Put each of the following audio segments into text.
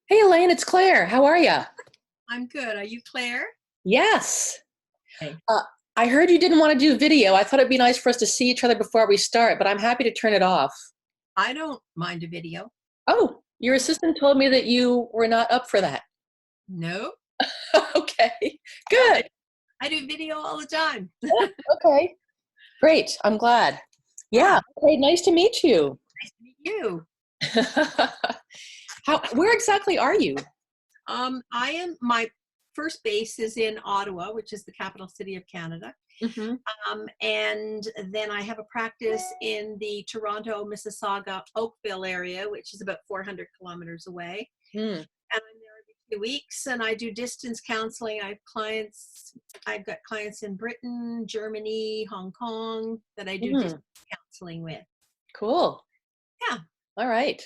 Hey Elaine, it's Claire. How are you? I'm good. Are you Claire? Yes. Hey. Uh, I heard you didn't want to do video. I thought it'd be nice for us to see each other before we start, but I'm happy to turn it off. I don't mind a video. Oh, your assistant told me that you were not up for that. No. Okay, Yeah, good. I do video all the time. Okay, great. I'm glad. Yeah. Yeah. Okay, nice to meet you. Nice to meet you. Where exactly are you? My first base is in Ottawa, which is the capital city of Canada. Hmm. And then I have a practice in the Toronto, Mississauga, Oakville area, which is about 400 kilometers away. Hmm. And I'm there every 2 weeks, and I do distance counseling. I've got clients in Britain, Germany, Hong Kong that I do Hmm. distance counseling with. Cool. Yeah. All right.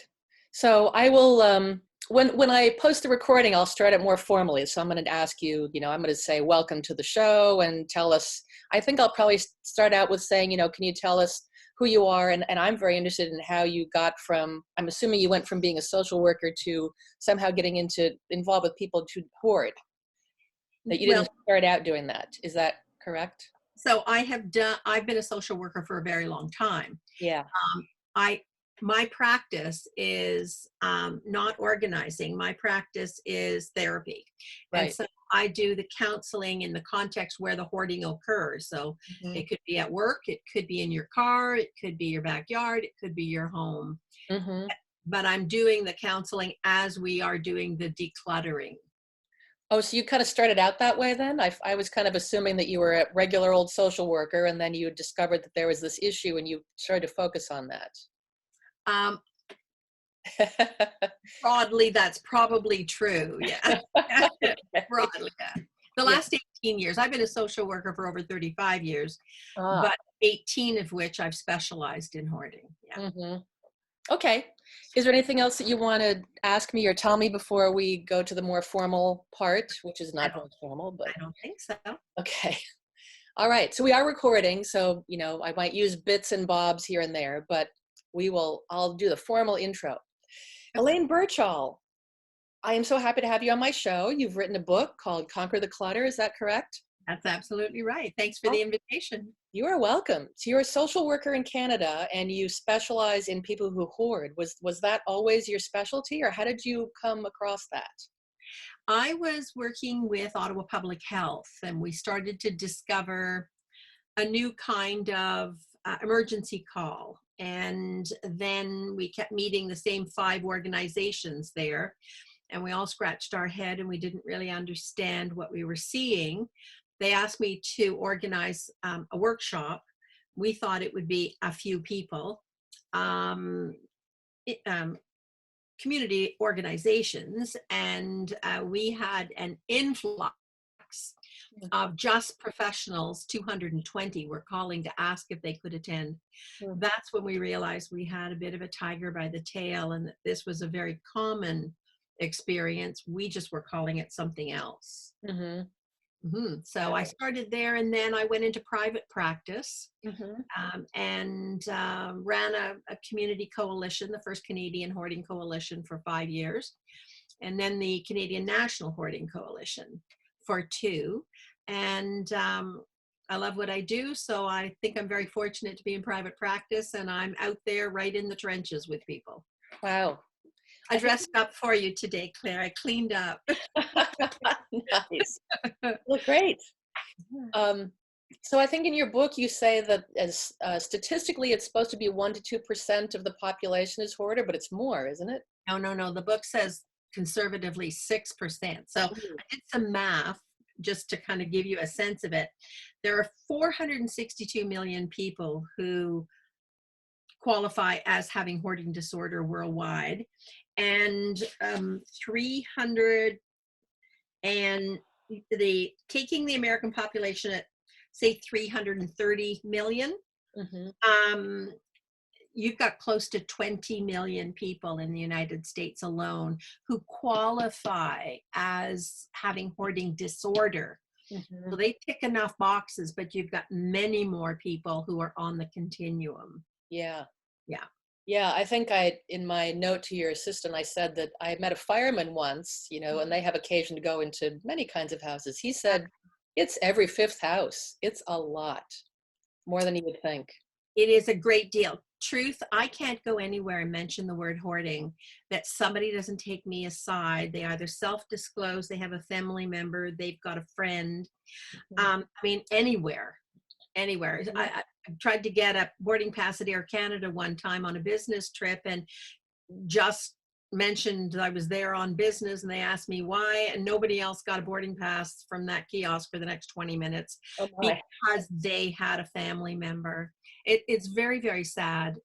So I will when I post the recording, I'll start it more formally. So I'm going to ask you, I'm going to say welcome to the show and tell us. I think I'll probably start out with saying, can you tell us who you are? And I'm very interested in how you got from. I'm assuming you went from being a social worker to somehow getting involved with people to hoard. That you Well, didn't start out doing that. Is that correct? so I've been a social worker for a very long time. Yeah. I My practice is not organizing. My practice is therapy, and Right. so I do the counseling in the context where the hoarding occurs. So Hmm. it could be at work, it could be in your car, it could be your backyard, it could be your home. Hmm. But I'm doing the counseling as we are doing the decluttering. Oh, so you kind of started out that way then? I was kind of assuming that you were a regular old social worker and then you discovered that there was this issue and you started to focus on Um, that. Broadly, that's probably true. Yeah. Okay. Broadly, yeah. The Yeah. last 18 years, I've been a social worker for over 35 years, Ah. but 18 of which I've specialized in hoarding. Yeah. Hmm. Okay. Is there anything else that you want to ask me or tell me before we go to the more formal part, which is I not don't, very formal, but I don't think so. okay. All right. So we are recording, so I might use bits and bobs here and there, but I'll do the formal intro. Elaine Birchall, I am so happy to have you on my show. You've written a book called Conquer the Clutter. Is that correct? That's absolutely right. Thanks for Oh, the invitation. you are welcome. So you're a social worker in Canada and you specialize in people who hoard. Was that always your specialty or how did you come across that? I was working with Ottawa Public Health, and we started to discover a new kind of emergency call. And then we kept meeting the same 5 organizations there, and we all scratched our head and we didn't really understand what we were seeing. They asked me to organize a workshop. We thought it would be a few people, um, it, community organizations, and we had an influx of just professionals. 220 were calling to ask if they could attend. That's when we realized we had a bit of a tiger by the tail and that this was a very common experience. We just were calling it something else. Mm-hmm. So I started there, and then I went into private practice, Mm-hmm. and ran a community coalition, the first Canadian Hoarding Coalition, for 5 years, and then the Canadian National Hoarding Coalition for 2. And I love what I do, so I think I'm very fortunate to be in private practice, and I'm out there right in the trenches with people. Wow. I I think dressed up for you today, Claire. I cleaned up. nice. Well, great. Um, so I think in your book you say that as statistically it's supposed to be 1 to 2% of the population is hoarder, but it's more, isn't it? No, no, no. The book says conservatively 6%. So Mm. I did some math just to kind of give you a sense of it. There are 462 million people who qualify as having hoarding disorder worldwide, and 300 and taking the American population at say 330 million. Mm-hmm. Um, you've got close to 20 million people in the United States alone who qualify as having hoarding disorder. Mm-hmm. So they tick enough boxes, but you've got many more people who are on the continuum. Yeah. Yeah. Yeah, I think in my note to your assistant, I said that I met a fireman once, and they have occasion to go into many kinds of houses. He said it's every fifth house. It's a lot, more than you would think. It is a great deal. Truth, I can't go anywhere and mention the word hoarding that somebody doesn't take me aside. They either self-disclose, they have a family member, they've got a friend. I mean, anywhere. I tried to get a boarding pass at Air Canada one time on a business trip, and just mentioned I was there on business, and they asked me why, and nobody else got a boarding pass from that kiosk for the next 20 minutes Oh my. because they had a family member. It's very, very sad.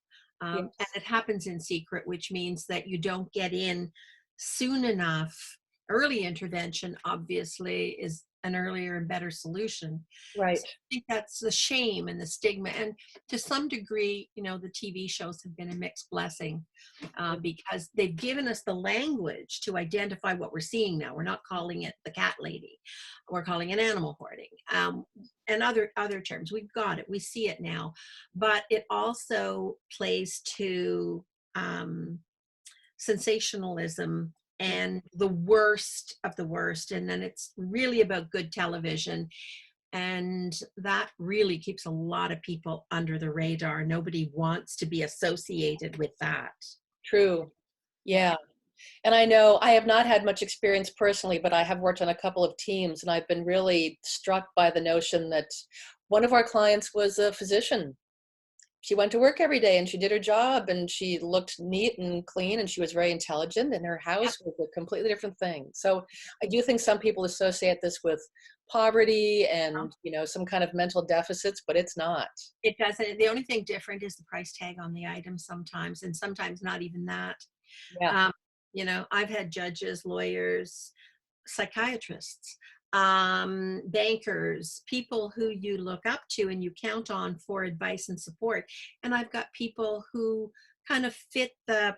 And Yes. it happens in secret, which means that you don't get in soon enough. Early intervention, obviously, is an earlier and better solution. Right. So I think that's the shame and the stigma. And to some degree, the TV shows have been a mixed blessing because they've given us the language to identify what we're seeing now. We're not calling it the cat lady. We're calling it animal hoarding and other terms. We've got it. We see it now. But it also plays to sensationalism and the worst of the worst. And then it's really about good television. And that really keeps a lot of people under the radar. Nobody wants to be associated with that. True. Yeah. And I know I have not had much experience personally, but I have worked on a couple of teams, and I've been really struck by the notion that one of our clients was a physician. She went to work every day and she did her job and she looked neat and clean and she was very intelligent, and her Yep. house was a completely different thing. So I do think some people associate this with poverty and, some kind of mental deficits, but it's not. It doesn't. The only thing different is the price tag on the item sometimes, and sometimes not even that. Yeah. Um, I've had judges, lawyers, psychiatrists, bankers, people who you look up to and you count on for advice and support. And I've got people who kind of fit the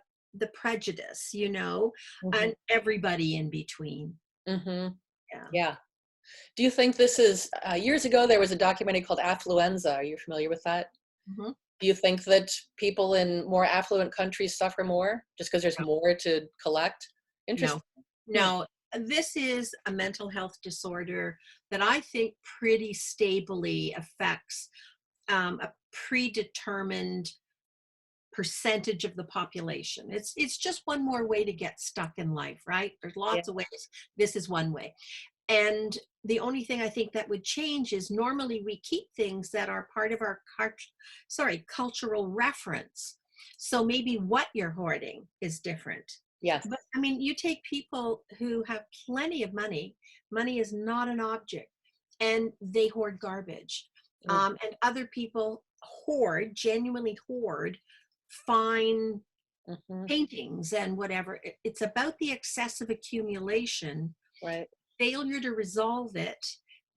prejudice, Hmm. and everybody in between. Hmm. Yeah. Yeah. Do you think this is, years ago, there was a documentary called Affluenza. Are you familiar with that? Mhm. Do you think that people in more affluent countries suffer more just because there's more to collect? No, Interesting. Hmm. no. This is a mental health disorder that I think pretty stably affects a predetermined percentage of the population. It's just one more way to get stuck in life, right? There's Yeah. lots of ways. This is one way. And the only thing I think that would change is normally we keep things that are part of our cultural reference. So maybe what you're hoarding is different. Yes. But I mean, you take people who have plenty of money, money is not an object, and they hoard garbage. And other people genuinely hoard fine Mm-hmm. paintings and whatever. It's about the excessive accumulation, Right. failure to resolve it,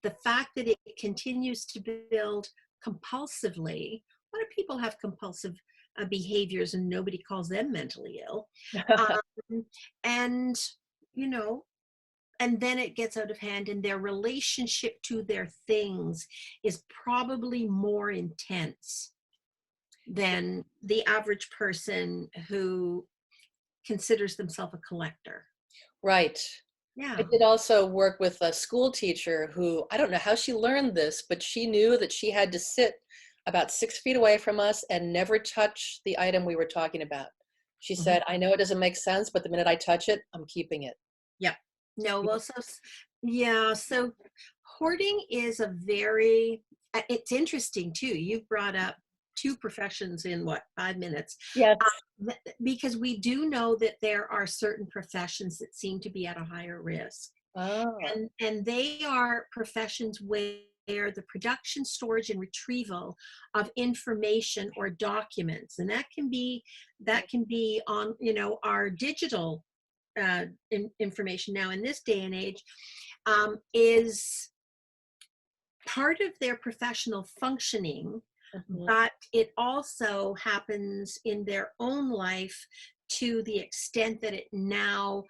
the fact that it continues to build compulsively. A lot of people have compulsive behaviors and nobody calls them mentally ill. Um, and, you know, and then it gets out of hand, and their relationship to their things is probably more intense than the average person who considers themselves a collector. Right. I Yeah. did also work with a school teacher who, I don't know how she learned this, but she knew that she had to sit about 6 feet away from us and never touch the item we were talking about. She Mhm. said, I know it doesn't make sense, but the minute I touch it, I'm keeping it. Yep. No, well, yeah, so hoarding is it's interesting too. You've brought up two professions in what, 5 minutes? Yes. Because we do know that there are certain professions that seem to be at a higher risk. Ah, And they are professions where the production, storage, and retrieval of information or documents, and that can be on our digital information now in this day and age, is part of their professional functioning, mhm. but it also happens in their own life to the extent that it now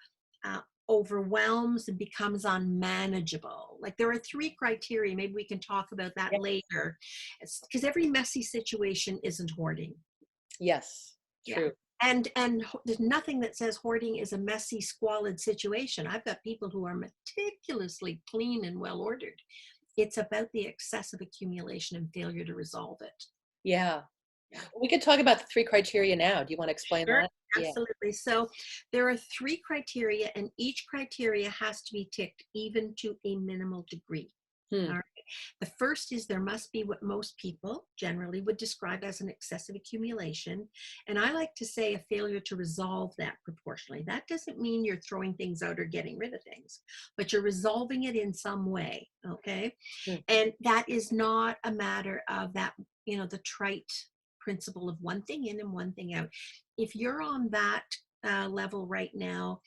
uh, overwhelms and becomes unmanageable. Like there are three criteria. Maybe we can talk about that Yeah. later. Because every messy situation isn't hoarding. Yes. Yeah. True. And there's nothing that says hoarding is a messy, squalid situation. I've got people who are meticulously clean and well ordered. It's about the excessive accumulation and failure to resolve it. Yeah. Yeah. We could talk about the 3 criteria now. Do you want to explain Sure, that? Yeah. absolutely. So there are 3 criteria, and each criteria has to be ticked even to a minimal degree. Hmm. All right. The first is there must be what most people generally would describe as an excessive accumulation. And I like to say a failure to resolve that proportionally. That doesn't mean you're throwing things out or getting rid of things, but you're resolving it in some way. Okay. Hmm. And that is not a matter of that, the trite principle of one thing in and one thing out. If you're on that level right now,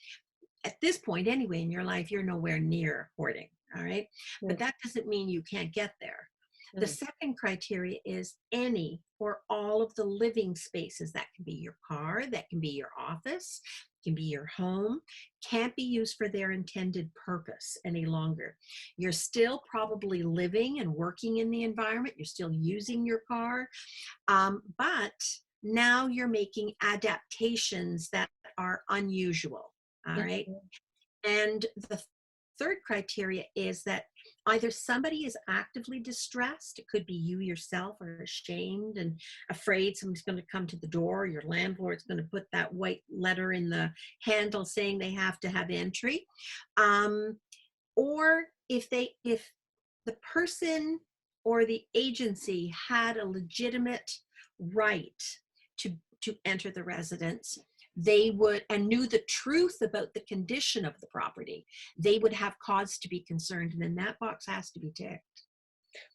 at this point anyway in your life, you're nowhere near hoarding. All right. Hmm. But that doesn't mean you can't get there. The Hmm. second criteria is any or all of the living spaces. That can be your car, that can be your office, can be your home, can't be used for their intended purpose any longer. You're still probably living and working in the environment. You're still using your car, but now you're making adaptations that are unusual. All right. Mhm. And the third criteria is that either somebody is actively distressed, it could be you yourself are ashamed and afraid somebody's going to come to the door, your landlord's going to put that white letter in the handle saying they have to have entry. Um, or if the person or the agency had a legitimate right to enter the residence, they would, and knew the truth about the condition of the property, they would have cause to be concerned, and then that box has to be ticked.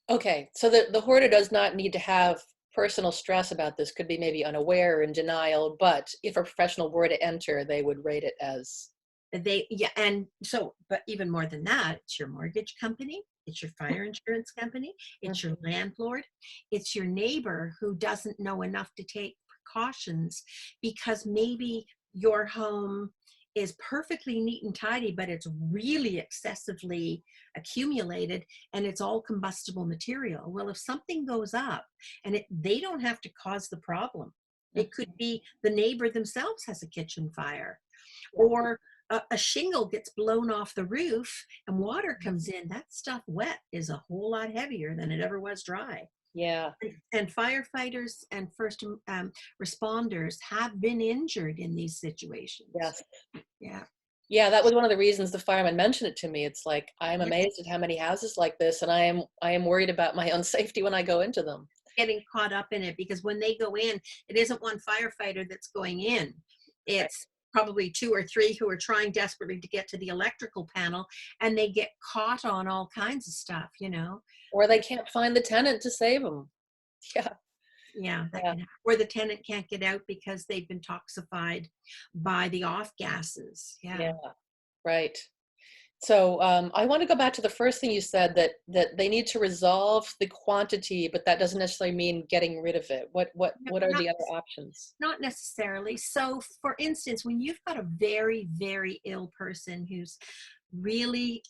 Okay, so the hoarder does not need to have personal stress about this, could be maybe unaware or in denial, but if a professional were to enter, they would rate it as. Yeah, and so, but even more than that, it's your mortgage company, it's your fire insurance company, it's your Mhm. landlord, it's your neighbor who doesn't know enough to take precautions because maybe your home is perfectly neat and tidy, but it's really excessively accumulated and it's all combustible material. Well, if something goes up and they don't have to cause the problem, it could Mhm. be the neighbor themselves has a kitchen fire, Yeah. or a shingle gets blown off the roof and water comes in. That stuff wet is a whole lot heavier than it ever was dry. Yeah. And firefighters and first responders have been injured in these situations. Yes. Yeah. Yeah, that was one of the reasons the fireman mentioned it to me. It's like I'm Yeah. amazed at how many houses like this, and I am worried about my own safety when I go into them. Getting caught up in it because when they go in, it isn't one firefighter that's going in. Right. It's probably 2 or 3 who are trying desperately to get to the electrical panel, and they get caught on all kinds of stuff. Or they can't find the tenant to save them. Yeah. Yeah, that Yeah. can happen. Or the tenant can't get out because they've been toxified by the off gases. Yeah. Yeah. Right. So I want to go back to the first thing you said, that they need to resolve the quantity, but that doesn't necessarily mean getting rid of it. No, What are the other options? not necessarily. So, for instance, when you've got a very, very ill person who's really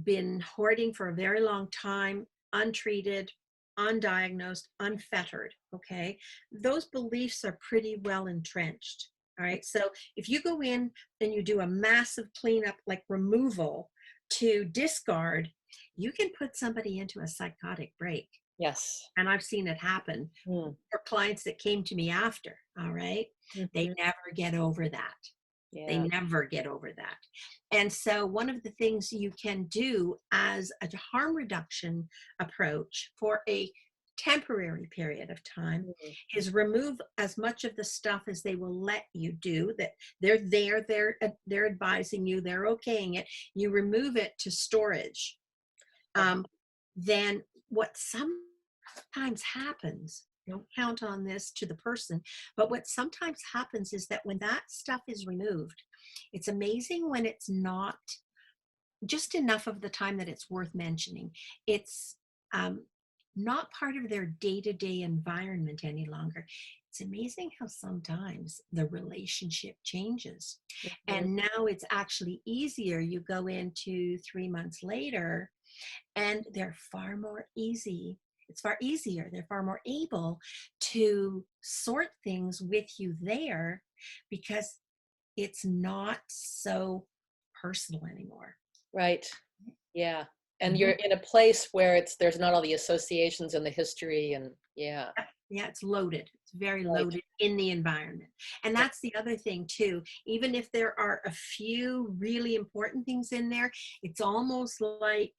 been hoarding for a very long time, untreated, undiagnosed, unfettered, okay, those beliefs are pretty well entrenched. All right. So if you go in and you do a massive cleanup, like removal to discard, you can put somebody into a psychotic break. Yes. And I've seen it happen Mm. for clients that came to me after. All right. They Mhm. never get over that. They Yeah. never get over that. And so, one of the things you can do as a harm reduction approach for a temporary period of time Mhm. is remove as much of the stuff as they will let you do. That they're advising you, they're okaying it. You remove it to storage. Uh-huh. Um, then what sometimes happens, don't count on this to the person, but what sometimes happens is that when that stuff is removed, it's amazing when it's not just enough of the time that it's worth mentioning. It's um, not part of their day-to-day environment any longer. It's amazing how sometimes the relationship changes. Mhm. And now it's actually easier. You go into 3 months later and they're far more easy. it's far easier. They're far more able to sort things with you there because it's not so personal anymore. Right. Yeah. And you're Mhm. in a place where there's not all the associations and the history and yeah. Yeah, it's loaded. It's very Right. loaded in the environment. And that's the other thing too. Even if there are a few really important things in there, it's almost like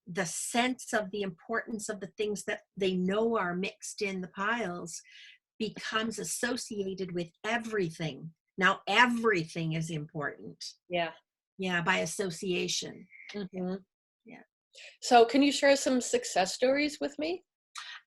the sense of the importance of the things that they know are mixed in the piles becomes associated with everything. Now everything is important. Yeah. Yeah, by association. Hmm. Yeah. So can you share some success stories with me?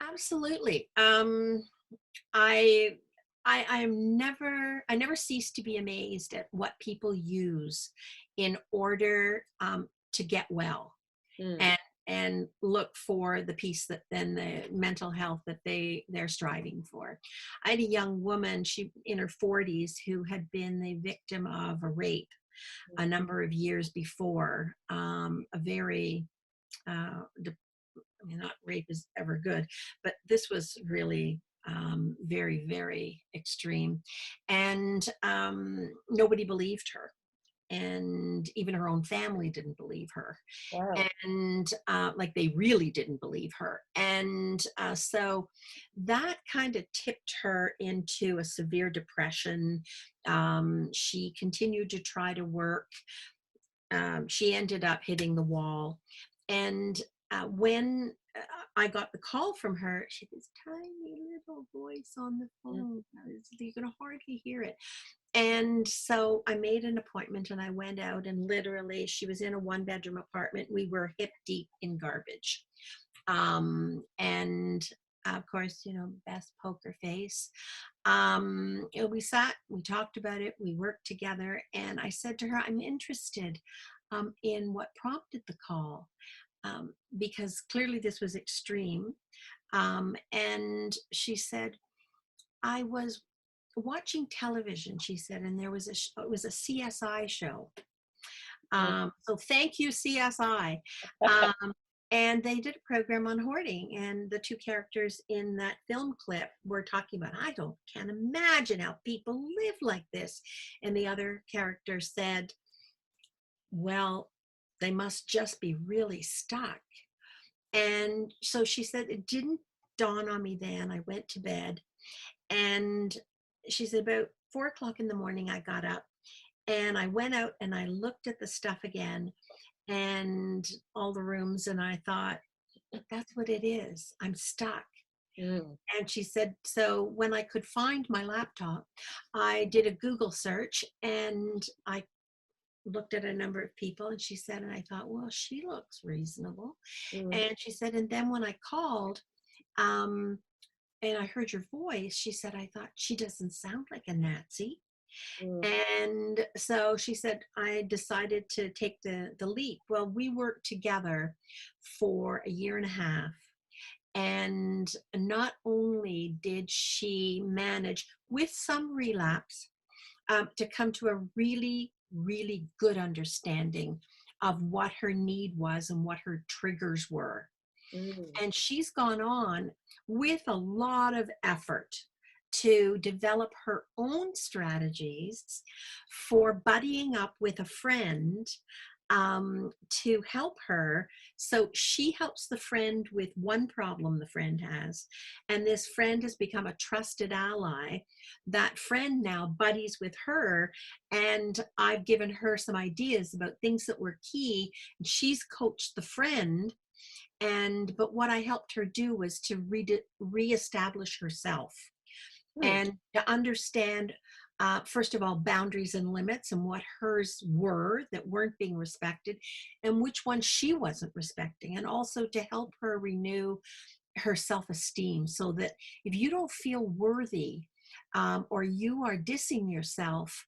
Absolutely. I I never cease to be amazed at what people use in order to get well Mm. and look for the peace that then the mental health that they're striving for. I had a young woman, she in her 40s, who had been the victim of a rape a number of years before. A very I mean, not rape is ever good, but this was really very, very extreme. And nobody believed her. And even her own family didn't believe her. Wow. And like they really didn't believe her. And so that kind of tipped her into a severe depression. She continued to try to work. She ended up hitting the wall. And when I got the call from her, she had this tiny little voice on the Mm. phone. You can hardly hear it. And so I made an appointment and I went out, and literally she was in a 1-bedroom apartment. We were hip deep in garbage. And of course, best poker face. We sat, we talked about it, we worked together, and I said to her, I'm interested in what prompted the call, because clearly this was extreme. And she said, I was watching television, she said, and there was it was a CSI show. Mm. So thank you, CSI. Um, and they did a program on hoarding, and the two characters in that film clip were talking about, can't imagine how people live like this. And the other character said, well, they must just be really stuck. And so she said, it didn't dawn on me then. I went to bed, and she said, about 4 o'clock in the morning, I got up and I went out and I looked at the stuff again and all the rooms, and I thought, that's what it is. I'm stuck. Mm. And she said, so when I could find my laptop, I did a Google search and I looked at a number of people, and she said, and I thought, well, she looks reasonable. Mm. And she said, and then when I called, um, and I heard your voice, she said, I thought she doesn't sound like a Nazi. Mm. And so she said, I decided to take the leap. Well, we worked together for a year and a half. And not only did she manage, with some relapse, to come to a really, really good understanding of what her need was and what her triggers were. Mm. And she's gone on with a lot of effort to develop her own strategies for buddying up with a friend, to help her. So she helps the friend with one problem the friend has, and this friend has become a trusted ally. That friend now buddies with her, and I've given her some ideas about things that were key, and she's coached the friend. But what I helped her do was to reestablish herself Mm. and to understand, first of all, boundaries and limits and what hers were that weren't being respected and which ones she wasn't respecting, and also to help her renew her self-esteem, so that if you don't feel worthy, or you are dissing yourself,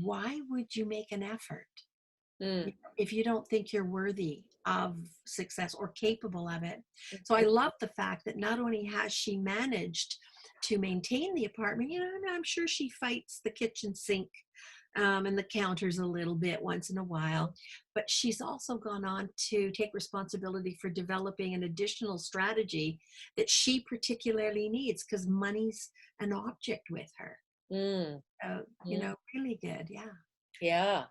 why would you make an effort Mm. if you don't think you're worthy of success or capable of it? So I Mhm. love the fact that not only has she managed to maintain the apartment, I'm sure she fights the kitchen sink and the counters a little bit once in a while. But she's also gone on to take responsibility for developing an additional strategy that she particularly needs because money's an object with her. Mm, So, mm, really good. Yeah. yeah.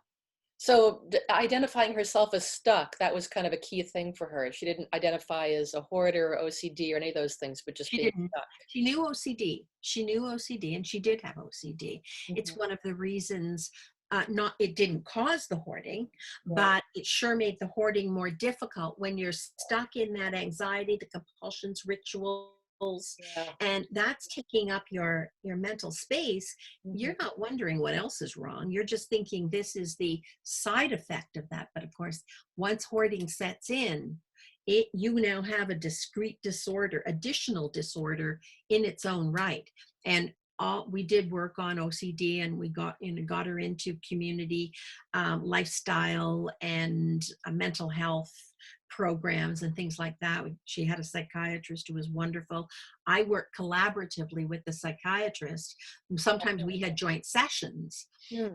So identifying herself as stuck, that was kind of a key thing for her. She didn't identify as a hoarder or OCD or any of those things, but just She being didn't. stuck. She knew OCD. She knew OCD, and she did have OCD. It's Mhm. one of the reasons, not it didn't cause the hoarding, Right. but it sure made the hoarding more difficult when you're stuck in that anxiety, the compulsions, rituals, Yeah. and that's taking up your mental space. Mhm. You're not wondering what else is wrong. You're just thinking this is the side effect of that. But of course, once hoarding sets in, you now have a discrete disorder, additional disorder in its own right. And we did work on OCD, and we got her into community lifestyle and mental health programs and things like that. She had a psychiatrist who was wonderful. I worked collaboratively with the psychiatrist. Sometimes we had joint sessions. Mm.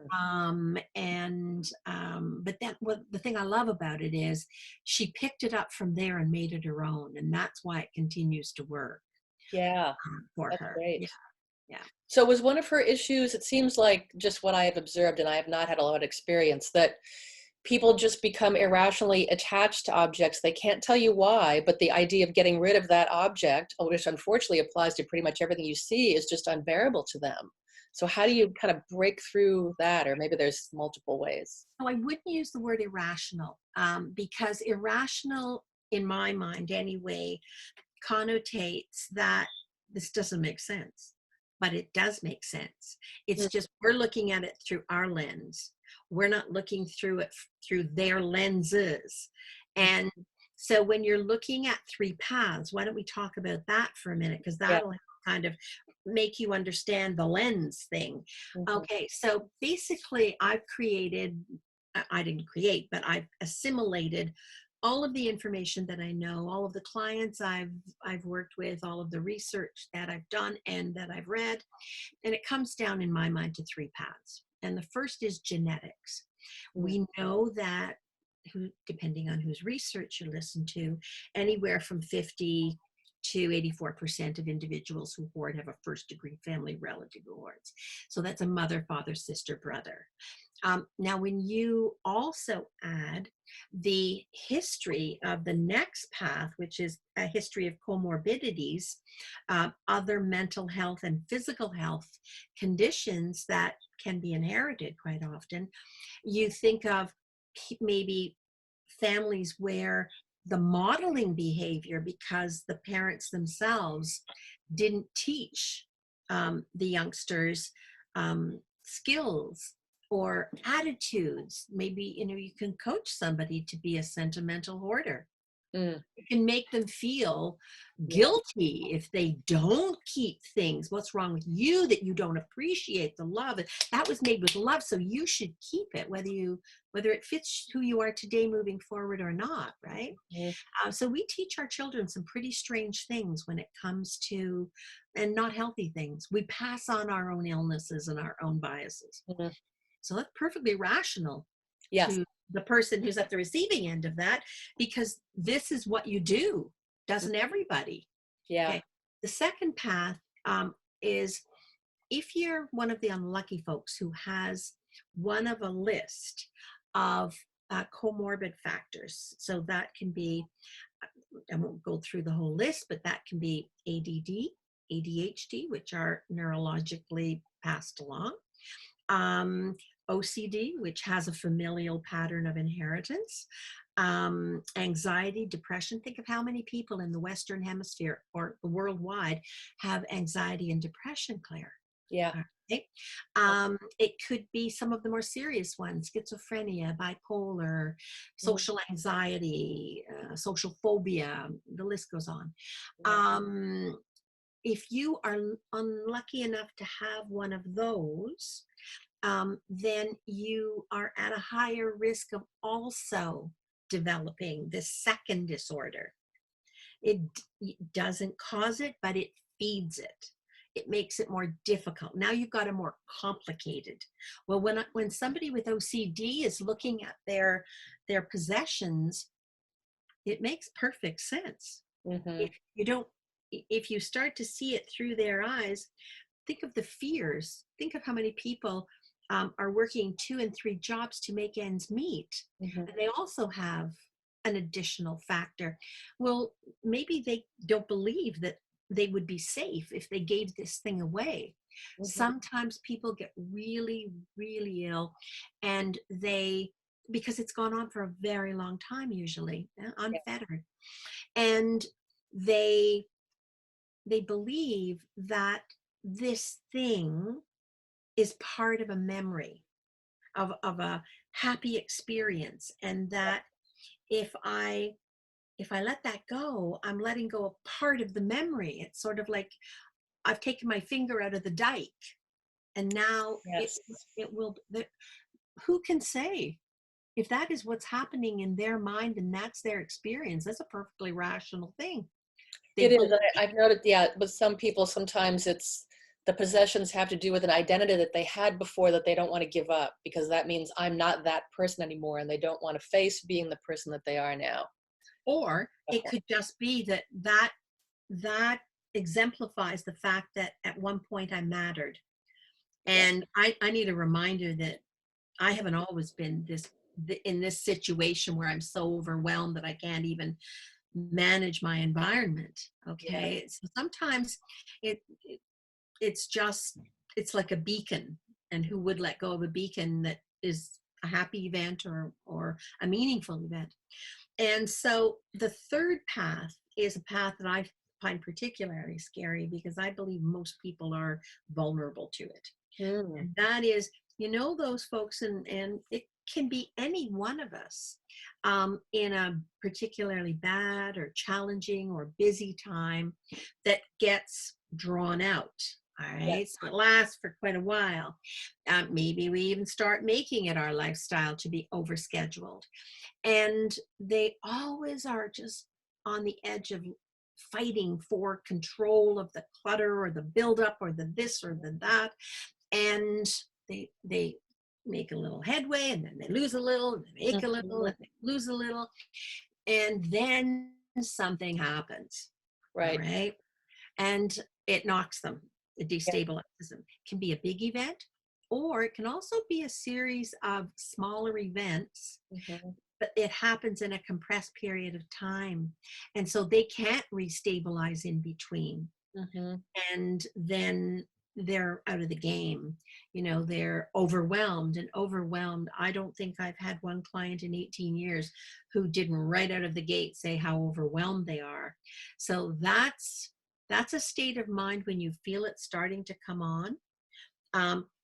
But then what the thing I love about it is she picked it up from there and made it her own, and that's why it continues to work Yeah, for that's her. great. Yeah, yeah. So was one of her issues, it seems like just what I have observed, and I have not had a lot of experience, that people just become irrationally attached to objects. They can't tell you why, but the idea of getting rid of that object, which unfortunately applies to pretty much everything you see, is just unbearable to them. So how do you kind of break through that? Or maybe there's multiple ways. No, I wouldn't use the word irrational, because irrational, in my mind anyway, connotates that this doesn't make sense, but it does make sense. It's Mm. just we're looking at it through our lens. We're not looking through it through their lenses. And so when you're looking at three paths, why don't we talk about that for a minute? Because Yeah. that'll kind of make you understand the lens thing. Mhm. Okay, so basically, I've created, I didn't create, but I've assimilated all of the information that I know, all of the clients I've worked with, all of the research that I've done and that I've read, and it comes down in my mind to three paths. And the first is genetics. Mm. We know that depending on whose research you listen to, anywhere from 50 to 84% of individuals who hoard have a first degree family relative who hoards. So that's a mother, father, sister, brother. Now, when you also add the history of the next path, which is a history of comorbidities, other mental health and physical health conditions that can be inherited quite often, you think of maybe families where the modeling behavior, because the parents themselves didn't teach the youngsters skills or attitudes. Maybe you can coach somebody to be a sentimental hoarder. Mm. You can make them feel Yeah. guilty if they don't keep things. What's wrong with you that you don't appreciate the love? That was made with love, so you should keep it, whether it fits who you are today moving forward or not, right? Mm. So we teach our children some pretty strange things when it comes to, and not healthy things. We pass on our own illnesses and our own biases. Mhm. So that's perfectly rational Yes. to the person who's at the receiving end of that, because this is what you do. Mm. Doesn't everybody? Yeah. Okay. The second path is if you're one of the unlucky folks who has one of a list of comorbid factors. So that can be, I won't go through the whole list, but that can be ADD, ADHD, which are neurologically passed along, um, OCD, which has a familial pattern of inheritance, anxiety, depression. Think of how many people in the Western Hemisphere or worldwide have anxiety and depression, Claire. Yeah. Okay. It could be some of the more serious ones: schizophrenia, bipolar, Mm. social anxiety, social phobia. The list goes on. Yeah. If you are unlucky enough to have one of those, then you are at a higher risk of also developing this second disorder. It doesn't cause it, but it feeds it. it makes it more difficult. Now you've got a more complicated. Well, when somebody with OCD is looking at their possessions, it makes perfect sense. Mm-hmm. If you don't, if you start to see it through their eyes, think of the fears. Think of how many people are working 2 and 3 jobs to make ends meet. Mm-hmm. And they also have an additional factor. Well, maybe they don't believe that they would be safe if they gave this thing away. Mm-hmm. Sometimes people get really, really ill, and because it's gone on for a very long time, usually Yeah. unfettered, and they they believe that this thing is part of a memory of a happy experience, and that if I if I let that go, I'm letting go of part of the memory. It's sort of like I've taken my finger out of the dike, and now Yes. it will. Who can say if that is what's happening in their mind and that's their experience? That's a perfectly rational thing. They It is. believe. I've noted, yeah, with some people, sometimes it's the possessions have to do with an identity that they had before that they don't want to give up, because that means I'm not that person anymore, and they don't want to face being the person that they are now. Or it could just be that exemplifies the fact that at one point I mattered. Yeah. And I need a reminder that I haven't always been in this situation where I'm so overwhelmed that I can't even manage my environment. Yeah. Okay. So sometimes it, it it's just, it's like a beacon. And who would let go of a beacon that is a happy event or a meaningful event? And so the third path is a path that I find particularly scary because I believe most people are vulnerable to it. Mm. And that is, those folks, and it can be any one of us in a particularly bad or challenging or busy time that gets drawn out. All Yeah. right. So it lasts for quite a while. Maybe we even start making it our lifestyle to be overscheduled. And they always are just on the edge of fighting for control of the clutter or the buildup or the this or the that. And they make a little headway, and then they lose a little, and they make a little, Mhm. and they lose a little, and then something happens. All Right. right. And it knocks them, it Yeah. destabilizes them. It can be a big event, or it can also be a series of smaller events, Mhm. but it happens in a compressed period of time. And so they can't restabilize in between. Mhm. And then they're out of the game. They're overwhelmed and overwhelmed. I don't think I've had one client in 18 years who didn't right out of the gate say how overwhelmed they are. So that's a state of mind when you feel it starting to come on,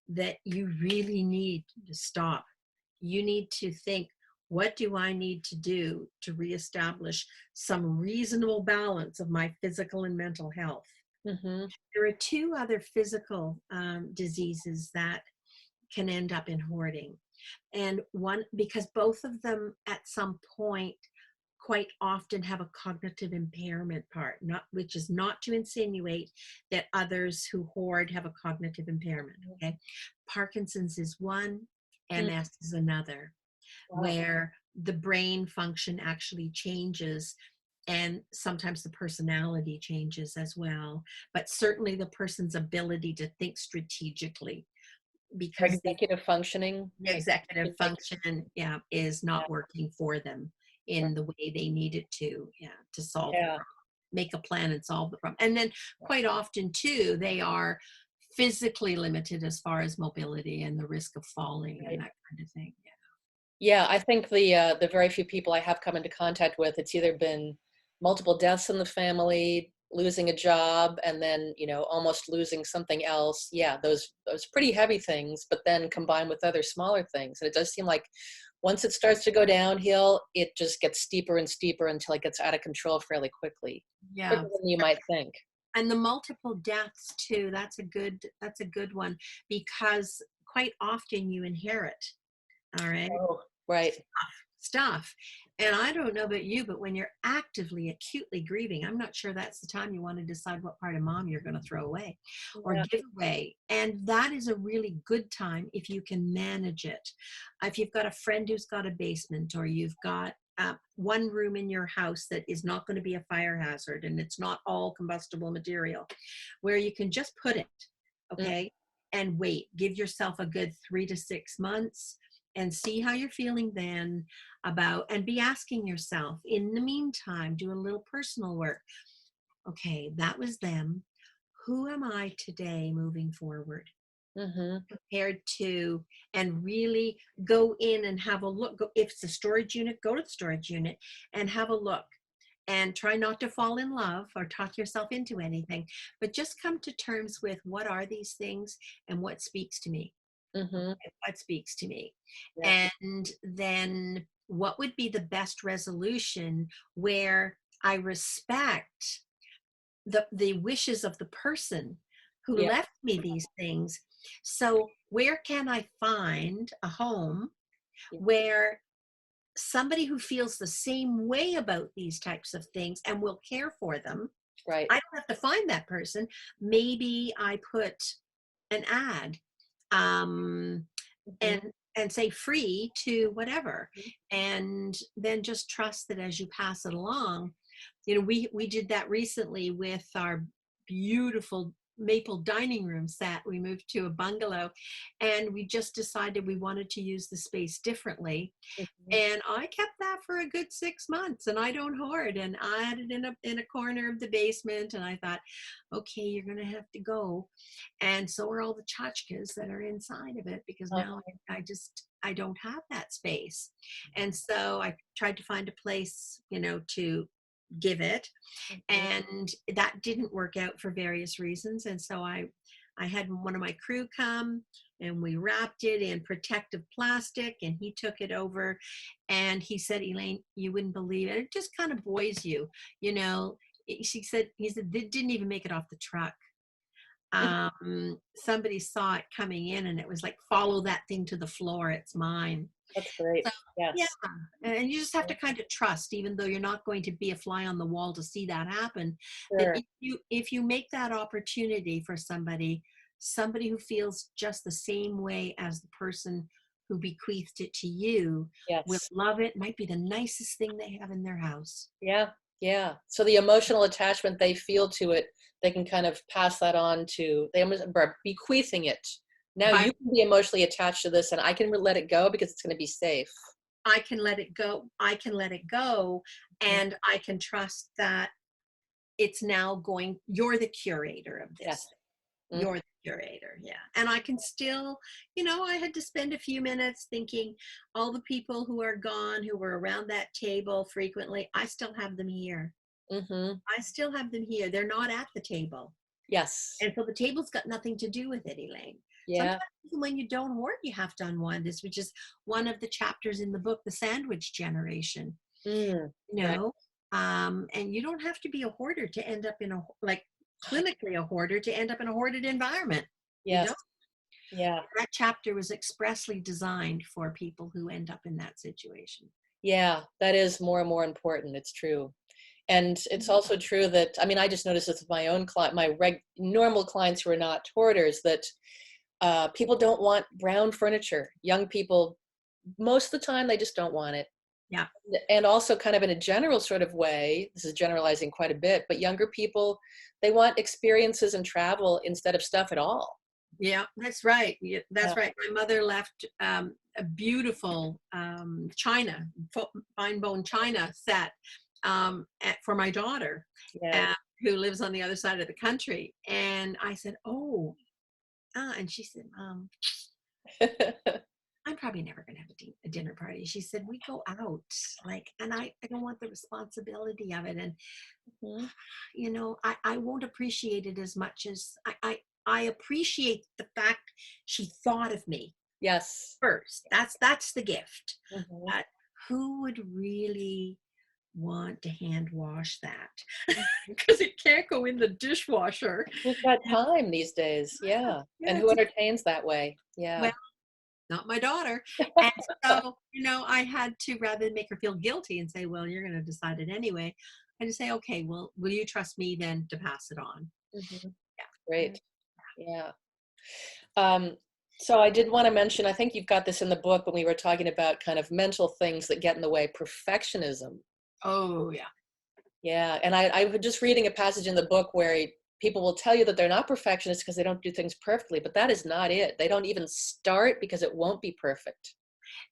that you really need to stop. You need to think, what do I need to do to reestablish some reasonable balance of my physical and mental health? Mhm. There are 2 other physical diseases that can end up in hoarding. And one, because both of them at some point quite often have a cognitive impairment part, not which is not to insinuate that others who hoard have a cognitive impairment. Okay. Parkinson's is one, Mm. MS is another, Wow. where the brain function actually changes, and sometimes the personality changes as well, but certainly the person's ability to think strategically, Or because the executive functioning, like executive decision making. function, yeah, is Yeah. not working for them Right. in the way they need it to, yeah, to solve the Yeah. problem, make a plan and solve the problem. And then quite often too, they are physically limited as far as mobility and the risk of falling and Right. that kind of thing. Yeah. Yeah, I think the very few people I have come into contact with, it's either been multiple deaths in the family, losing a job, and then, almost losing something else. Yeah, those pretty heavy things, but then combined with other smaller things. And it does seem like once it starts to go downhill, it just gets steeper and steeper until it gets out of control fairly quickly, Yeah. quicker than you might think. And the multiple deaths too, that's a good one, because quite often you inherit. All right. Oh, right. stuff. And I don't know about you, but when you're actively, acutely grieving, I'm not sure that's the time you want to decide what part of mom you're going to throw away or Yeah. give away. And that is a really good time if you can manage it. If you've got a friend who's got a basement, or you've got one room in your house that is not going to be a fire hazard and it's not all combustible material, where you can just put it, Mm. okay, and wait. Give yourself a good 3 to 6 months and see how you're feeling then, about, and be asking yourself in the meantime, do a little personal work. Okay, that was them. Who am I today moving forward? Mm-hmm. Compared to, and really go in and have a look. If it's a storage unit, go to the storage unit and have a look, and try not to fall in love or talk yourself into anything, but just come to terms with, what are these things and what speaks to me? Mm-hmm. Okay, what speaks to me? Yeah. And then what would be the best resolution, where I respect the wishes of the person who Yeah. left me these things. So where can I find a home Yeah. where somebody who feels the same way about these types of things and will care for them? Right. I don't have to find that person. Maybe I put an ad, um, Mm-hmm. and say free to whatever, and then just trust that as you pass it along. We did that recently with our beautiful maple dining room set. We moved to a bungalow, and we just decided we wanted to use the space differently, Mm-hmm. and I kept that for a good 6 months, and I don't hoard. And I had it in a corner of the basement, and I thought, okay, you're going to have to go. And so are all the tchotchkes that are inside of it, because now I don't have that space. And so I tried to find a place, to give it, Mm-hmm. and that didn't work out for various reasons. And so I had one of my crew come, and we wrapped it in protective plastic, and he took it over, and he said, Elaine, you wouldn't believe it. It just kind of buoys you, you know. He said, they didn't even make it off the truck. Somebody saw it coming in, and it was like, follow that thing to the floor. It's mine. That's great. So, yeah. Yes. And you just have to kind of trust, even though you're not going to be a fly on the wall to see that happen, that Sure. if you make that opportunity for somebody who feels just the same way as the person who bequeathed it to you, will Yes. love it. Might be the nicest thing they have in their house. Yeah. Yeah. So the emotional attachment they feel to it, they can kind of pass that on to, they almost are bequeathing it. Now By you can be emotionally attached to this, and I can let it go because it's going to be safe. I can let it go. I can let it go, Mhm. and I can trust that it's now going. You're the curator of Yes. this. Mhm. You're the curator, yeah. And I can still, I had to spend a few minutes thinking, all the people who are gone, who were around that table frequently, I still have them here. Mhm. I still have them here. They're not at the table. Yes. And so the table's got nothing to do with it, Elaine. Yeah. Sometimes even when you don't hoard, you have to unwind this, which is one of the chapters in the book, The Sandwich Generation. Mm. you Right. know and you don't have to be a hoarder to end up in a, like, clinically a hoarder to end up in a hoarded environment. You Yes. don't. Yeah. That chapter was expressly designed for people who end up in that situation. Yeah. That is more and more important. It's true. And it's also true that, I mean, I just noticed this with my own client, normal clients who are not hoarders, that people don't want brown furniture. Young people, most of the time, they just don't want it. Yeah, And also, kind of in a general sort of way, this is generalizing quite a bit, but younger people, they want experiences and travel instead of stuff at all. yeah, that's right. Yeah, Yeah. that's right. My mother left a beautiful china, fine bone china set, for my daughter, Yeah. who lives on the other side of the country. And I said, oh, and she said, I'm probably never going to have a dinner party. She said, we go out, like, and I don't want the responsibility of it. And, Mhm. I won't appreciate it as much as I appreciate the fact she thought of me Yes. first. That's the gift. Mhm. But who would really want to hand wash that? Because it can't go in the dishwasher. Who's got time these days? Yeah. And Yeah, who entertains that way? well, Yeah. not my daughter. And so, I had to, rather than make her feel guilty and say, well, you're going to decide it anyway, I just say, okay, well, will you trust me then to pass it on? Hmm. Yeah. Great. Yeah. Um, so I did want to mention, I think you've got this in the book when we were talking about kind of mental things that get in the way, perfectionism. Oh, yeah. Yeah. And I was just reading a passage in the book where people will tell you that they're not perfectionists because they don't do things perfectly, but that is not it. They don't even start because it won't be perfect.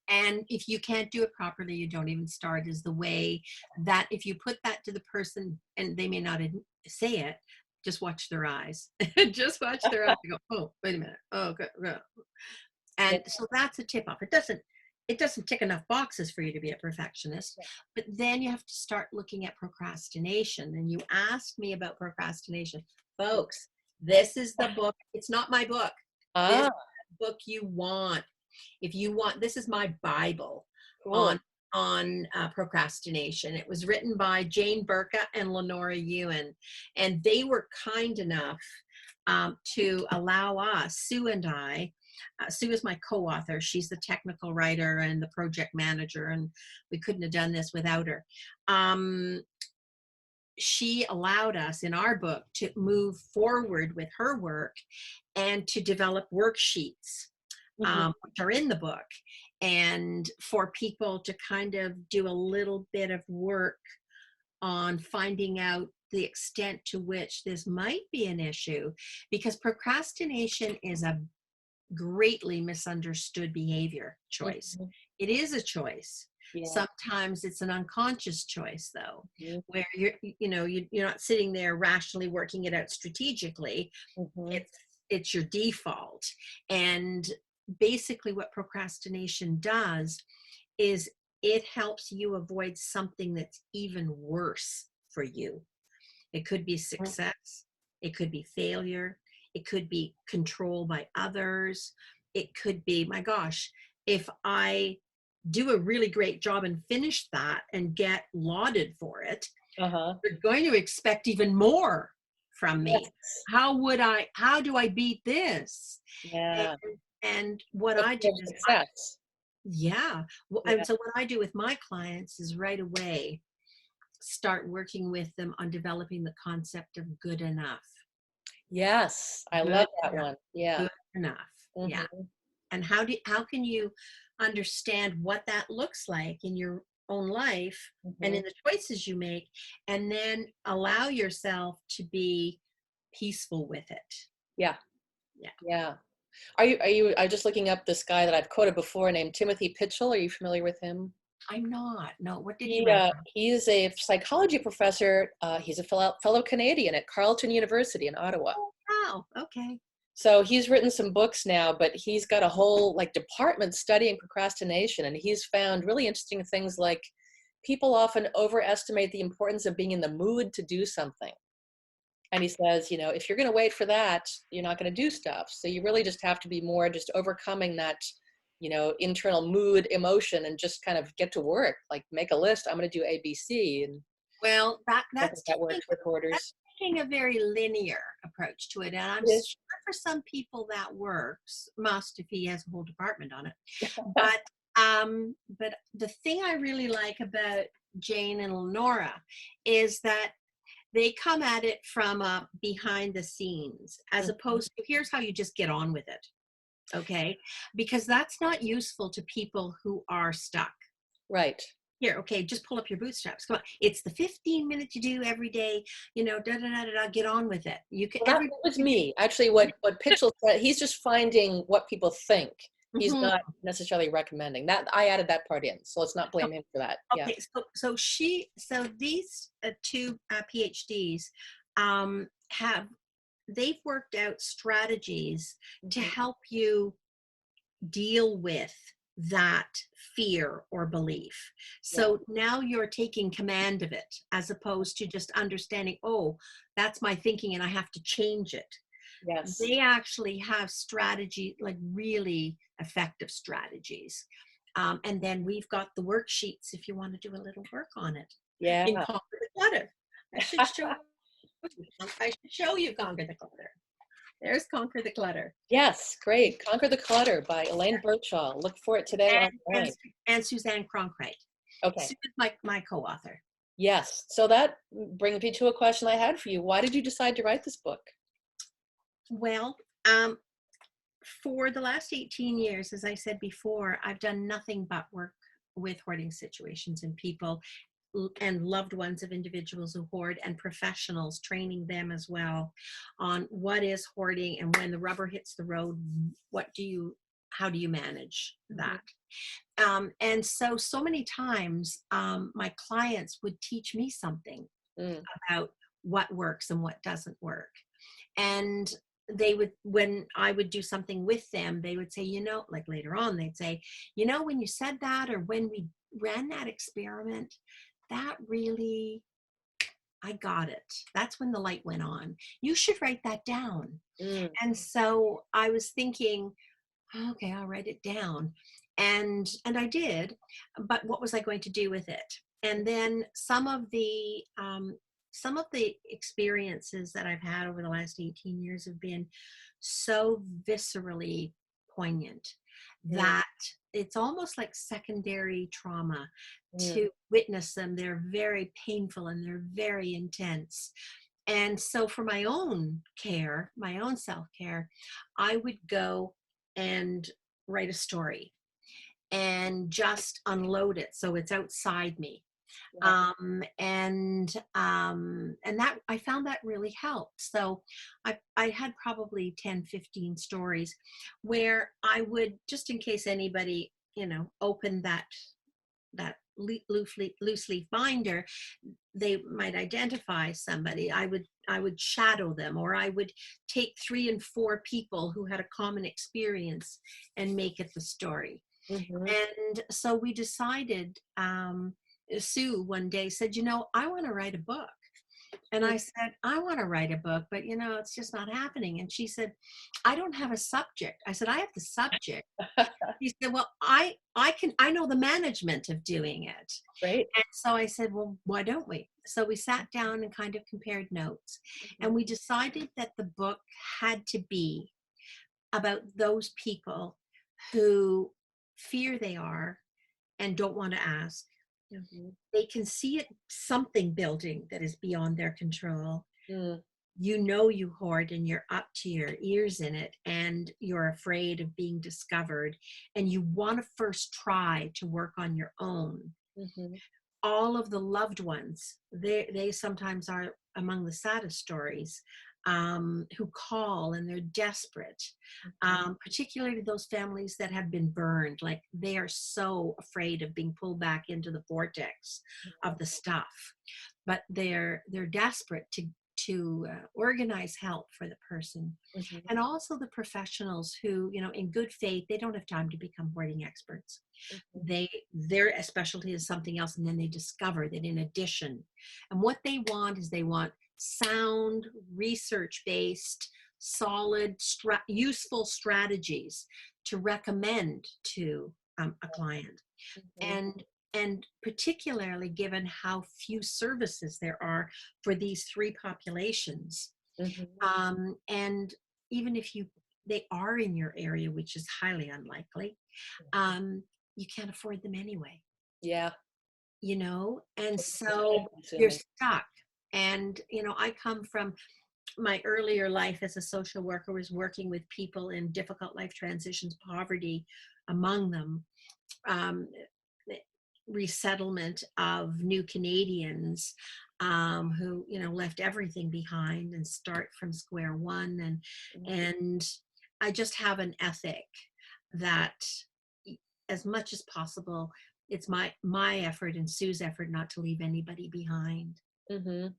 And if you can't do it properly, you don't even start, is the way that if you put that to the person and they may not say it, just watch their eyes. Just watch their eyes. You go, oh, wait a minute. Oh, okay. Yeah. And so that's a tip off. It doesn't tick enough boxes for you to be a perfectionist, but then you have to start looking at procrastination. And you asked me about procrastination. Folks, this is the book. It's not my book. This Ah, book you want. If you want, this is my Bible cool. on procrastination. It was written by Jane Burka and Lenora Ewan, and they were kind enough to allow us, Sue and I. Sue is my co-author. She's the technical writer and the project manager, and we couldn't have done this without her. She allowed us in our book to move forward with her work and to develop worksheets, Hmm. which are in the book, and for people to kind of do a little bit of work on finding out the extent to which this might be an issue, because procrastination is a greatly misunderstood behavior choice. Hmm. It is a choice. Yeah. Sometimes it's an unconscious choice, though, Hmm. where you're not sitting there rationally working it out strategically. Hmm. It's your default. And basically what procrastination does is it helps you avoid something that's even worse for you. It could be success, it could be failure, it could be control by others, it could be, my gosh, if I do a really great job and finish that and get lauded for it, Uh-huh. they're going to expect even more from me. Yes. How do I beat this? And, Yeah. and what The I do fear of is, success. yeah. Yeah. And so what I do with my clients is right away start working with them on developing the concept of good enough. Yes. I Good love that enough. one. Yeah. Good enough. Yeah. Hmm. And how can you understand what that looks like in your own life and Hmm. in the choices you make, and then allow yourself to be peaceful with it. Yeah. Yeah. Yeah. I'm just looking up this guy that I've quoted before named Timothy Pitchell. Are you familiar with him? I'm not. No, what did he He, write uh, about? he's a psychology professor. He's a fellow Canadian at Carleton University in Ottawa. Oh, wow. Okay. So he's written some books now, but he's got a whole like department studying procrastination. And he's found really interesting things like people often overestimate the importance of being in the mood to do something. And he says, if you're going to wait for that, you're not going to do stuff. So you really just have to be more just overcoming that, internal mood, emotion, and just kind of get to work. Like make a list. I'm going to do A, B, C, and Well, I think that works with that's hoarders. taking a very linear approach to it, and I'm It sure for some people that works. Must, if he has a whole department on it. But the thing I really like about Jane and Lenora is that they come at it from behind the scenes, as is. opposed to here's how you just get on with it. Okay, because that's not useful to people who are stuck. Right. Here, okay, just pull up your bootstraps. Come on. It's the 15 minutes you do every day, da da da da da, get on with it. You can Well, that every was me. Actually, what Pitchell said, he's just finding what people think. He's Mhm. not necessarily recommending that. I added that part in, so let's not blame him for that. Yeah. Okay, so these two PhDs have they've worked out strategies to Mhm. help you deal with that fear or belief. Yeah. So now you're taking command of it, as opposed to just understanding, oh, that's my thinking and I have to change it. Yes. They actually have strategy, like really effective strategies. And then we've got the worksheets if you want to do a little work on it Yeah. in Conquer the Clutter. I should show you Conquer the Clutter. There's Conquer the Clutter. Yes, great. Conquer the Clutter by Elaine Birchall. Look for it today And, and, online. and Suzanne Cronkite. Okay. Sue is my co-author. Yes. So that brings me to a question I had for you. Why did you decide to write this book? Well, for the last 18 years, as I said before, I've done nothing but work with hoarding situations and people and loved ones of individuals who hoard, and professionals, training them as well on what is hoarding, and when the rubber hits the road, how do you manage Mhm. that? And so many times my clients would teach me something Mm, about what works and what doesn't work. And they would, when I would do something with them, they would say, like later on, they'd say, when you said that, or when we ran that experiment, that really, I got it. That's when the light went on. You should write that down. mm, And so I was thinking, okay, I'll write it down. And I did, but what was I going to do with it? And then some of the experiences that I've had over the last 18 years have been so viscerally poignant mm, that it's almost like secondary trauma mm, to witness them. They're very painful and they're very intense. And so for my own care, my own self-care, I would go and write a story and just unload it so it's outside me. yeah. And that, I found that really helped. So I had probably 10, 15 stories where I would, just in case anybody opened that loose leaf binder, they might identify somebody. I would shadow them, or I would take 3 and 4 people who had a common experience and make it the story. Mhm. And so we decided, Sue one day said, I want to write a book. And Mm. I said, I want to write a book, but it's just not happening. And she said, I don't have a subject. I said, I have the subject. She said, well, I know the management of doing it. Great. And so I said, well, why don't we? So we sat down and kind of compared notes, Mhm. and we decided that the book had to be about those people who fear they are and don't want to ask. Mhm. They can see it, something building that is beyond their control. Mm, You hoard and you're up to your ears in it, and you're afraid of being discovered, and you want to first try to work on your own. mhm. All of the loved ones, they sometimes are among the saddest stories, who call and they're desperate, Mhm. particularly those families that have been burned. Like, they are so afraid of being pulled back into the vortex of the stuff, but they're desperate to organize help for the person. Mhm. And also the professionals who, in good faith, they don't have time to become hoarding experts. Mhm. Their specialty is something else, and then they discover that in addition, and what they want is, they want sound, research based, solid, useful strategies to recommend to a client. Mhm. And particularly given how few services there are for these 3 populations, Mhm. and even if they are in your area, which is highly unlikely, um, you can't afford them anyway, Yeah. and It's time so you're consuming. stuck. And I come from my earlier life as a social worker, was working with people in difficult life transitions, poverty among them, um, resettlement of new Canadians, who left everything behind and start from square one. and Mhm. and I just have an ethic that, as much as possible, it's my effort and Sue's effort not to leave anybody behind. Mhm.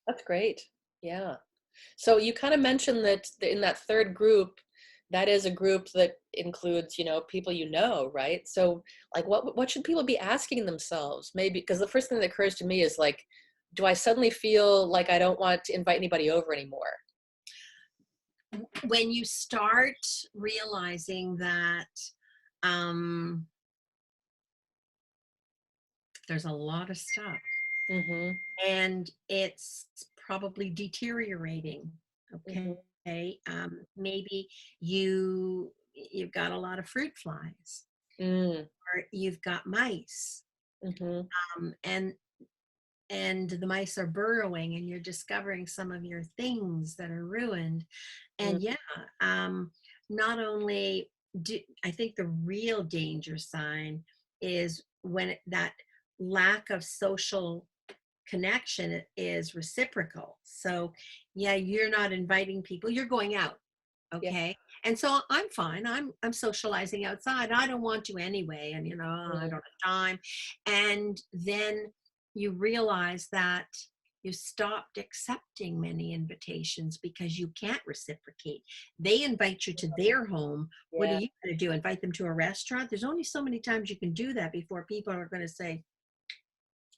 That's great. Yeah. So you kind of mentioned that in that third group, that is a group that includes, people right? So like what should people be asking themselves? Maybe because the first thing that occurs to me is like, do I suddenly feel like I don't want to invite anybody over anymore? When you start realizing that, um, there's a lot of stuff Mhm. and it's probably deteriorating. Mhm. Okay. Okay. Maybe you've got a lot of fruit flies, Mm. or you've got mice, Mm-hmm. um, and and the mice are burrowing, and you're discovering some of your things that are ruined. Mm. And yeah, um, not only do I think the real danger sign is when that lack of social connection is reciprocal. So yeah, you're not inviting people, you're going out. Yeah. Okay. And so I'm fine. I'm socializing outside. I don't want to anyway. And I don't Mm. have time. And then you realize that you stopped accepting many invitations because you can't reciprocate. They invite you to their home. What are Yeah. you going to do? Invite them to a restaurant? There's only so many times you can do that before people are going to say,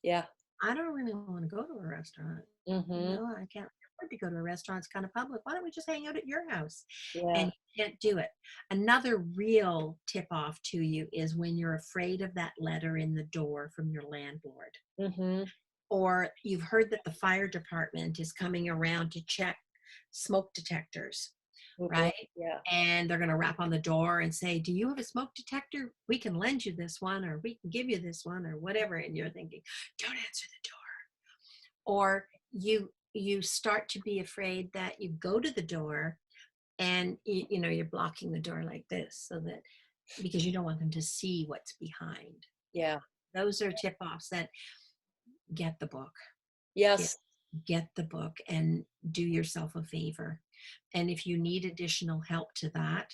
Yeah. I don't really want to go to a restaurant. Mm-hmm. I can't afford to go to a restaurant. It's kind of public. Why don't we just hang out at your house? Yeah. And you can't do it. Another real tip off to you is when you're afraid of that letter in the door from your landlord, Mm-hmm. or you've heard that the fire department is coming around to check smoke detectors, Mm-hmm. right? Yeah. And they're going to rap on the door and say, do you have a smoke detector? We can lend you this one, or we can give you this one, or whatever. And you're thinking, don't answer the door. Or you start to be afraid that you go to the door, and you're blocking the door like this, so that because you don't want them to see what's behind. Yeah. Those are tip offs that get the book. get, Yes. get the book and do yourself a favor. And if you need additional help to that,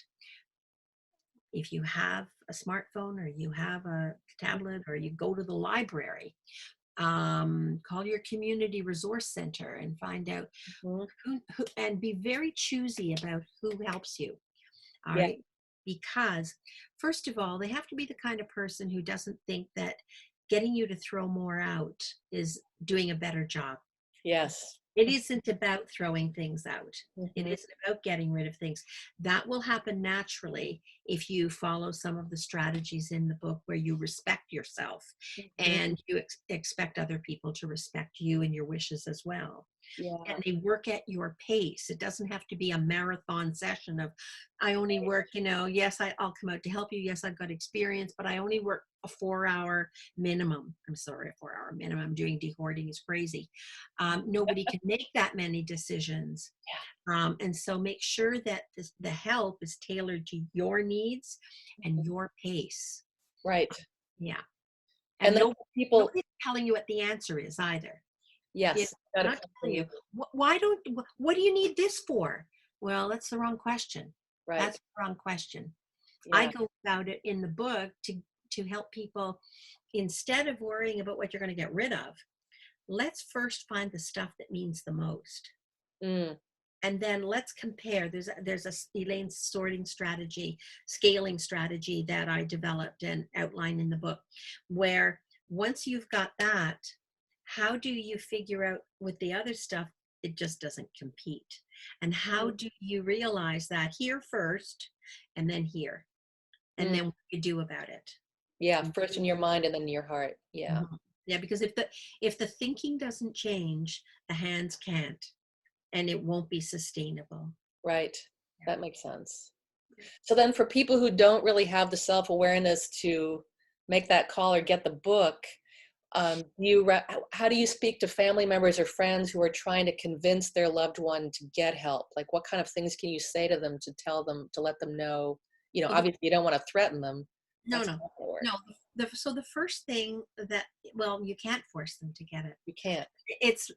if you have a smartphone, or you have a tablet, or you go to the library, call your community resource center and find out Mm-hmm. who, and be very choosy about who helps you. All Yeah. right. Because, first of all, they have to be the kind of person who doesn't think that getting you to throw more out is doing a better job. Yes. It isn't about throwing things out. It Mm-hmm. isn't about getting rid of things. That will happen naturally if you follow some of the strategies in the book, where you respect yourself Mm-hmm. and you expect other people to respect you and your wishes as well. Yeah. And they work at your pace. It doesn't have to be a marathon session of, I only work, yes, I'll come out to help you. Yes, I've got experience, but I only work a 4-hour minimum. I'm sorry, a 4-hour minimum. Doing de-hoarding is crazy. Nobody can make that many decisions. And so make sure that the help is tailored to your needs and Mhm. your pace. Right. Yeah. And And then people, nobody's telling you what the answer is either. yes, They're gotta not come from telling you. you, what do you need this for? Well, that's the wrong question. Right. That's the wrong question. I Yeah. go about it in the book to help people, instead of worrying about what you're going to get rid of, let's first find the stuff that means the most. Mm. And then let's compare. There's a Elaine sorting strategy, scaling strategy that I developed and outlined in the book, where once you've got that, how do you figure out with the other stuff it just doesn't compete? And how Mm. do you realize that here first, and then here, and Mm. then what you do about it? Yeah. First in your mind and then in your heart. Yeah. Mhm. Yeah, because if the thinking doesn't change, the hands can't, and it won't be sustainable. Right. Yeah. That makes sense. So then for people who don't really have the self-awareness to make that call or get the book, how do you speak to family members or friends who are trying to convince their loved one to get help? Like, what kind of things can you say to them to tell them, to let them know, Well, obviously you don't want to threaten them. no, That's no, not gonna work. no. So the first thing that, well, you can't force them to get it. You can't.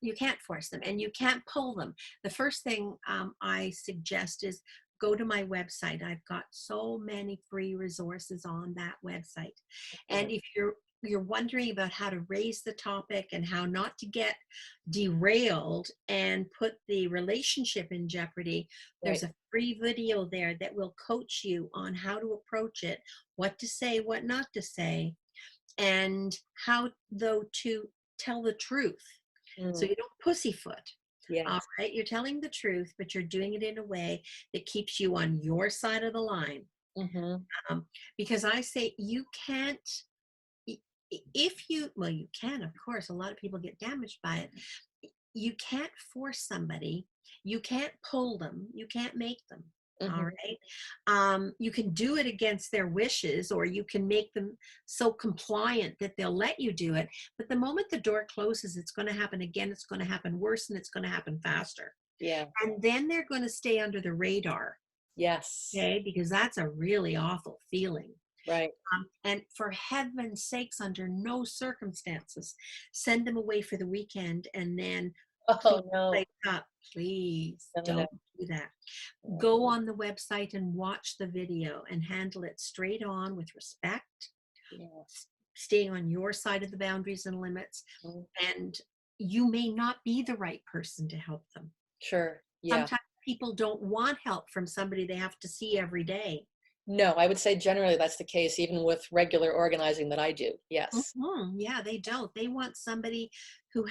You can't force them, and you can't pull them. The first thing I suggest is go to my website. I've got so many free resources on that website. Mhm. And if you're wondering about how to raise the topic and how not to get derailed and put the relationship in jeopardy, there's Right. a free video there that will coach you on how to approach it, what to say, what not to say, and how, though, to tell the truth. So Mm. you don't pussyfoot. All Yes. right, you're telling the truth, but you're doing it in a way that keeps you on your side of the line. Mm-hmm. Because I say you can't, if you, well, you can, of course, a lot of people get damaged by it. you can't force somebody, you can't pull them, you can't make them. All Mhm. right. You can do it against their wishes, or you can make them so compliant that they'll let you do it. But the moment the door closes, it's going to happen again. It's going to happen worse, and it's going to happen faster. Yeah. And then they're going to stay under the radar. Yes. Okay. Because that's a really awful feeling. Right. And for heaven's sakes, under no circumstances, send them away for the weekend and then clean Oh, the no. place up. Please No, no, no. don't do that. No. Go on the website and watch the video and handle it straight on with respect, Yeah. staying on your side of the boundaries and limits. Mm. And you may not be the right person to help them. Sure. Yeah. Sometimes people don't want help from somebody they have to see every day. No, I would say generally that's the case, even with regular organizing that I do. Yes. Yeah, they don't. They want somebody who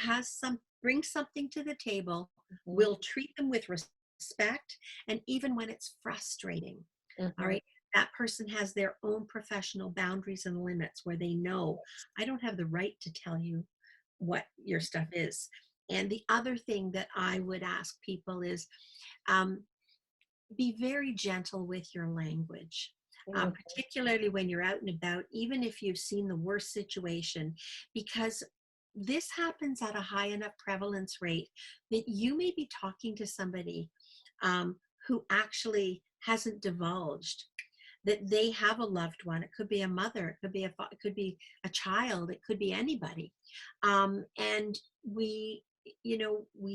brings something to the table, Mhm. will treat them with respect, and even when it's frustrating, all Mhm. right, that person has their own professional boundaries and limits where they know, I don't have the right to tell you what your stuff is. And the other thing that I would ask people is, um, be very gentle with your language, Mhm. particularly when you're out and about, even if you've seen the worst situation, because this happens at a high enough prevalence rate that you may be talking to somebody um, who actually hasn't divulged that they have a loved one. It could be a mother, it could be it could be a child, it could be anybody, and we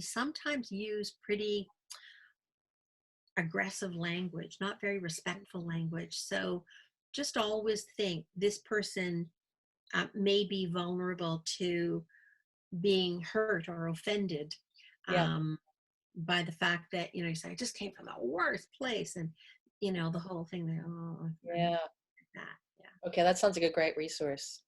sometimes use pretty aggressive language, not very respectful language. So just always think this person may be vulnerable to being hurt or offended Yeah. um, by the fact that, you say, I just came from the worst place. And, the whole thing there, oh, I'm Yeah. like that. Yeah. Okay, that sounds like a great resource.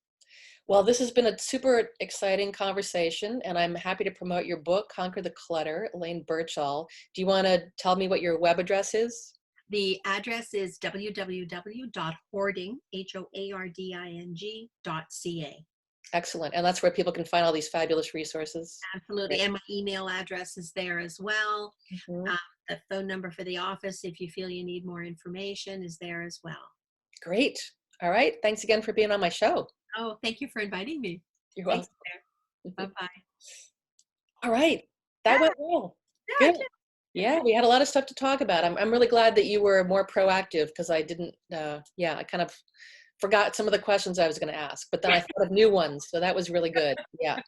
Well, this has been a super exciting conversation, and I'm happy to promote your book, Conquer the Clutter, Elaine Birchall. Do you want to tell me what your web address is? The address is www.hoarding, HOARDING.ca. Excellent. And that's where people can find all these fabulous resources. Absolutely. Great. And my email address is there as well. Mhm. The phone number for the office, if you feel you need more information, is there as well. Great. All right. Thanks again for being on my show. Oh, thank you for inviting me. You're Thanks, welcome. Claire. Bye-bye. All right. That Yeah, went well. yeah, Good. it did. It Yeah, did. we had a lot of stuff to talk about. I'm really glad that you were more proactive because I didn't, I kind of forgot some of the questions I was going to ask, but then I thought of new ones. So that was really good. Yeah.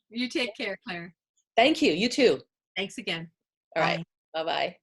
You take care, Claire. Thank you. You too. Thanks again. All right. Bye. Bye-bye.